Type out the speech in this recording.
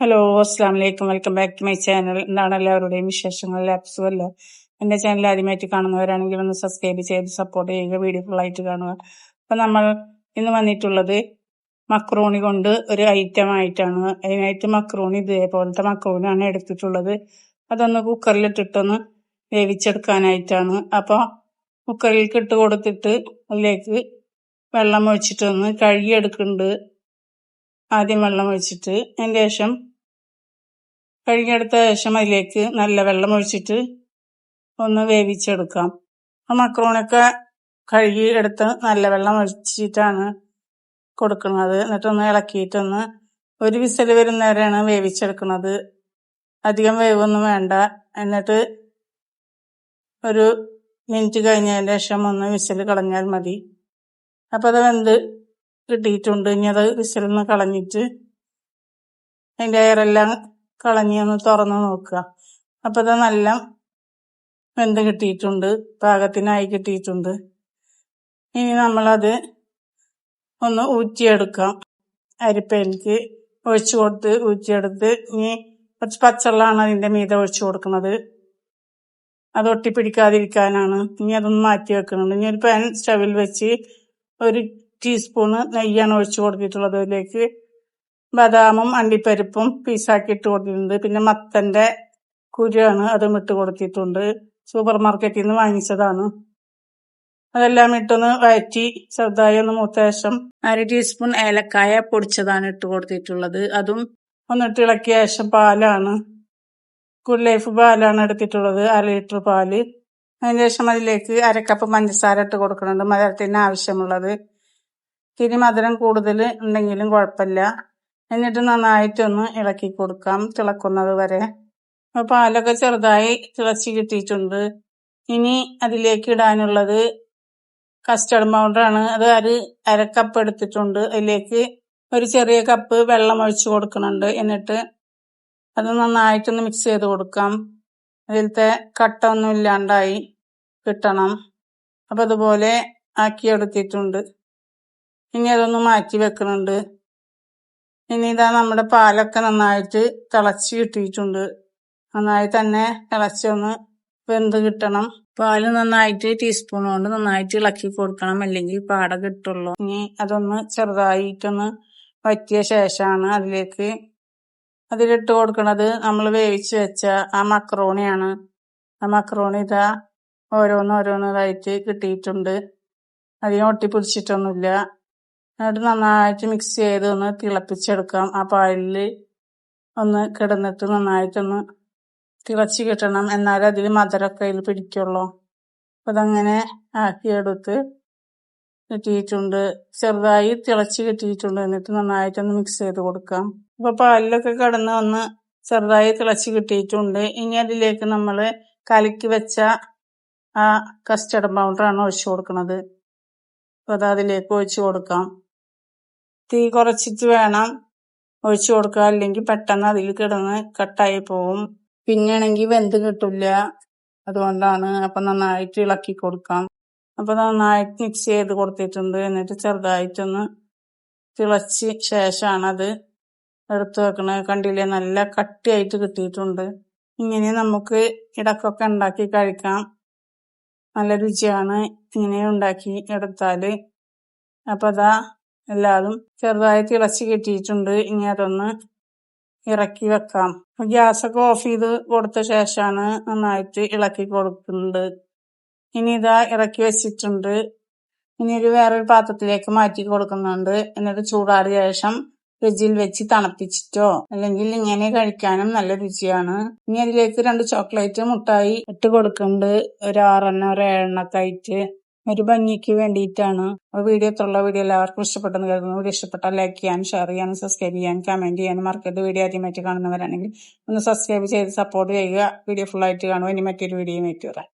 Hello, അസ്സാം വലൈക്കും. Welcome back to my channel. എന്താണ് എല്ലാവരുടെയും വിശേഷങ്ങൾ? എല്ലാവർക്കും അല്ലേ? എൻ്റെ ചാനൽ ആദ്യമായിട്ട് കാണുന്നവരാണെങ്കിൽ ഒന്ന് സബ്സ്ക്രൈബ് ചെയ്ത് സപ്പോർട്ട് ചെയ്യുക, വീഡിയോ ഫുള്ളായിട്ട് കാണുക. അപ്പം നമ്മൾ ഇന്ന് വന്നിട്ടുള്ളത് മക്രോണി കൊണ്ട് ഒരു ഐറ്റം ആയിട്ടാണ്. അതിനായിട്ട് മക്രോണി ഇതേപോലത്തെ മക്രോണിയാണ് എടുത്തിട്ടുള്ളത്. അതൊന്ന് കുക്കറിലിട്ടിട്ടൊന്ന് വേവിച്ചെടുക്കാനായിട്ടാണ്. അപ്പോൾ കുക്കറിലേക്ക് ഇട്ട് കൊടുത്തിട്ട് അതിലേക്ക് വെള്ളം ഒഴിച്ചിട്ടൊന്ന് കഴുകിയെടുക്കുന്നുണ്ട്. ആദ്യം വെള്ളം ഒഴിച്ചിട്ട് അതിന് ശേഷം കഴുകിയെടുത്ത ശേഷം അതിലേക്ക് നല്ല വെള്ളം ഒഴിച്ചിട്ട് ഒന്ന് വേവിച്ചെടുക്കാം. ആ മക്രോണിയൊക്കെ കഴുകി എടുത്ത് നല്ല വെള്ളം ഒഴിച്ചിട്ടാണ് കൊടുക്കുന്നത്. എന്നിട്ടൊന്ന് ഇളക്കിയിട്ടൊന്ന് ഒരു വിസിൽ വരുന്നവരെയാണ് വേവിച്ചെടുക്കുന്നത്. അധികം വേവൊന്നും വേണ്ട. എന്നിട്ട് ഒരു മിനിറ്റ് കഴിഞ്ഞതിന് ശേഷം ഒന്ന് വിസിൽ കളഞ്ഞാൽ മതി. അപ്പം അത് വെന്ത് കിട്ടിയിട്ടുണ്ട്. ഇനി അത് വിസിലൊന്ന് കളഞ്ഞിട്ട് അതിൻ്റെ എയറെല്ലാം കളഞ്ഞ് ഒന്ന് തുറന്ന് നോക്കുക. അപ്പം അത് നല്ല വെന്ത് കിട്ടിയിട്ടുണ്ട്, പാകത്തിനായി കിട്ടിയിട്ടുണ്ട്. ഇനി നമ്മളത് ഒന്ന് ഊറ്റിയെടുക്കാം. അരിപ്പയിലേക്ക് ഒഴിച്ചു കൊടുത്ത് ഊറ്റിയെടുത്ത് ഇനി കുറച്ച് പച്ചവെള്ളമാണ് അതിൻ്റെ മീതെ ഒഴിച്ചു കൊടുക്കുന്നത്. അത് ഒട്ടിപ്പിടിക്കാതിരിക്കാനാണ്. ഇനി അതൊന്ന് മാറ്റി വെക്കുന്നുണ്ട്. ഇനി ഒരു പാൻ സ്റ്റവിൽ വെച്ച് 1 ടീസ്പൂണ് നെയ്യാണ് ഒഴിച്ചു കൊടുത്തിട്ടുള്ളത്. അതിലേക്ക് ബദാമും അണ്ടിപ്പരിപ്പും പീസാക്കി ഇട്ട് കൊടുത്തിട്ടുണ്ട്. പിന്നെ മത്തന്റെ കുരുവാണ്, അതും ഇട്ട് കൊടുത്തിട്ടുണ്ട്. സൂപ്പർ മാർക്കറ്റിൽ നിന്ന് വാങ്ങിച്ചതാണ്. അതെല്ലാം ഇട്ടൊന്ന് വഴറ്റി ചെറുതായി ഒന്ന് മൂത്ത ശേഷം 1/2 ടീസ്പൂൺ ഏലക്കായ പൊടിച്ചതാണ് ഇട്ട് കൊടുത്തിട്ടുള്ളത്. അതും ഒന്നിട്ട് ഇളക്കിയ ശേഷം പാലാണ്, ഗുഡ് ലൈഫ് പാലാണ് എടുത്തിട്ടുള്ളത്, 1/2 ലിറ്റർ പാല്. അതിന് ശേഷം അതിലേക്ക് 1/2 കപ്പ് പഞ്ചസാര ഇട്ട് കൊടുക്കുന്നുണ്ട്, മധുരത്തിന് ആവശ്യമുള്ളത്. ഇത്തിരി മധുരം കൂടുതൽ ഉണ്ടെങ്കിലും കുഴപ്പമില്ല. എന്നിട്ട് നന്നായിട്ടൊന്ന് ഇളക്കി കൊടുക്കാം തിളക്കുന്നത് വരെ. അപ്പോൾ പാലൊക്കെ ചെറുതായി തിളച്ച് കിട്ടിയിട്ടുണ്ട്. ഇനി അതിലേക്ക് ഇടാനുള്ളത് കസ്റ്റർഡ് പൗഡറാണ്. അത് 1/2 കപ്പ് എടുത്തിട്ടുണ്ട്. അതിലേക്ക് ഒരു ചെറിയ കപ്പ് വെള്ളം ഒഴിച്ചു കൊടുക്കുന്നുണ്ട്. എന്നിട്ട് അത് നന്നായിട്ടൊന്ന് മിക്സ് ചെയ്ത് കൊടുക്കാം. അതിലത്തെ കട്ട ഒന്നും ഇല്ലാണ്ടായി കിട്ടണം. അപ്പം അതുപോലെ ആക്കിയെടുത്തിട്ടുണ്ട്. ഇനി അതൊന്ന് മാറ്റി വെക്കുന്നുണ്ട്. ഇനി ഇതാ നമ്മുടെ പാലൊക്കെ നന്നായിട്ട് തിളച്ച് കിട്ടിയിട്ടുണ്ട്. നന്നായി തന്നെ തിളച്ചൊന്ന് വെന്ത് കിട്ടണം. പാല് നന്നായിട്ട് ടീസ്പൂൺ കൊണ്ട് നന്നായിട്ട് ഇളക്കി കൊടുക്കണം, അല്ലെങ്കിൽ പാട കിട്ടുള്ളൂ. ഇനി അതൊന്ന് ചെറുതായിട്ടൊന്ന് വറ്റിയ ശേഷമാണ് അതിലിട്ട് കൊടുക്കുന്നത് നമ്മൾ വേവിച്ച് വെച്ച ആ മക്രോണിയാണ്. ആ മക്രോണി ഇതാ ഓരോന്നോരോന്നതായിട്ട് കിട്ടിയിട്ടുണ്ട്. അധികം ഒട്ടിപ്പിടിച്ചിട്ടൊന്നുമില്ല. എന്നിട്ട് നന്നായിട്ട് മിക്സ് ചെയ്ത് ഒന്ന് തിളപ്പിച്ചെടുക്കാം. ആ പാലിൽ ഒന്ന് കിടന്നിട്ട് നന്നായിട്ടൊന്ന് തിളച്ച് കിട്ടണം, എന്നാലും അതിൽ മധുരമൊക്കെ അതിൽ പിടിക്കുള്ളൂ. അപ്പം അതങ്ങനെ ആക്കിയെടുത്ത് കിട്ടിയിട്ടുണ്ട്. ചെറുതായി തിളച്ച് കിട്ടിയിട്ടുണ്ട്. എന്നിട്ട് നന്നായിട്ടൊന്ന് മിക്സ് ചെയ്ത് കൊടുക്കാം. അപ്പോൾ പാലിലൊക്കെ കിടന്ന് ഒന്ന് ചെറുതായി തിളച്ച് കിട്ടിയിട്ടുണ്ട്. ഇനി അതിലേക്ക് നമ്മൾ കലക്കി വെച്ച ആ കസ്റ്റർഡ് പൗഡറാണ് ഒഴിച്ചു കൊടുക്കുന്നത്. അപ്പോൾ അത് അതിലേക്ക് ഒഴിച്ചു കൊടുക്കാം. തീ കുറച്ചിട്ട് വേണം ഒഴിച്ചു കൊടുക്കുക, അല്ലെങ്കിൽ പെട്ടെന്ന് അതിൽ കിടന്ന് കട്ടായി പോവും. പിന്നെയാണെങ്കിൽ വെന്ത് കിട്ടില്ല. അതുകൊണ്ടാണ്. അപ്പം നന്നായിട്ട് ഇളക്കി കൊടുക്കാം. അപ്പം നന്നായിട്ട് മിക്സ് ചെയ്ത് കൊടുത്തിട്ടുണ്ട്. എന്നിട്ട് ചെറുതായിട്ടൊന്ന് തിളച്ച് ശേഷമാണ് അത് എടുത്ത് വെക്കണത്. കണ്ടില്ലേ, നല്ല കട്ടിയായിട്ട് കിട്ടിയിട്ടുണ്ട്. ഇങ്ങനെ നമുക്ക് ഇടക്കൊക്കെ ഉണ്ടാക്കി കഴിക്കാം. നല്ല രുചിയാണ് ഇങ്ങനെ ഉണ്ടാക്കി എടുത്താൽ. അപ്പം അതാ എല്ലാതും ചെറുതായി തിളച്ച് കിട്ടിയിട്ടുണ്ട്. ഇനി അതൊന്ന് ഇറക്കി വെക്കാം. ഗ്യാസൊക്കെ ഓഫ് ചെയ്ത് കൊടുത്ത ശേഷമാണ് നന്നായിട്ട് ഇളക്കി കൊടുക്കുന്നത്. ഇനി ഇതാ ഇറക്കി വെച്ചിട്ടുണ്ട്. ഇനി വേറൊരു പാത്രത്തിലേക്ക് മാറ്റി കൊടുക്കുന്നുണ്ട്. എന്നിട്ട് ചൂടാറിയ ശേഷം ഫ്രിഡ്ജിൽ വെച്ച് തണുപ്പിച്ചിട്ടോ അല്ലെങ്കിൽ ഇങ്ങനെ കഴിക്കാനും നല്ല രുചിയാണ്. ഇനി അതിലേക്ക് 2 ചോക്ലേറ്റ് മുട്ടായി ഇട്ട് കൊടുക്കുന്നുണ്ട്. ഒരു 6 ഒരു 7 ആയിട്ട് ഒരു ഭംഗിക്ക് വേണ്ടിയിട്ടാണ്. വീഡിയോ എല്ലാവർക്കും ഇഷ്ടപ്പെട്ടെന്ന് കരുതുന്നു. വീഡിയോ ഇഷ്ടപ്പെട്ടാൽ ലൈക്ക് ചെയ്യാനും ഷെയർ ചെയ്യാനും സബ്സ്ക്രൈബ് ചെയ്യാനും കമന്റ് ചെയ്യാനും മറക്കരുത്. വീഡിയോ ആദ്യമായിട്ട് കാണുന്നവരാണെങ്കിൽ ഒന്ന് സബ്സ്ക്രൈബ് ചെയ്ത് സപ്പോർട്ട് ചെയ്യുക. വീഡിയോ ഫുള്ളായിട്ട് കാണുക. ഇനി മറ്റൊരു വീഡിയോയുമായിട്ട് വരാം.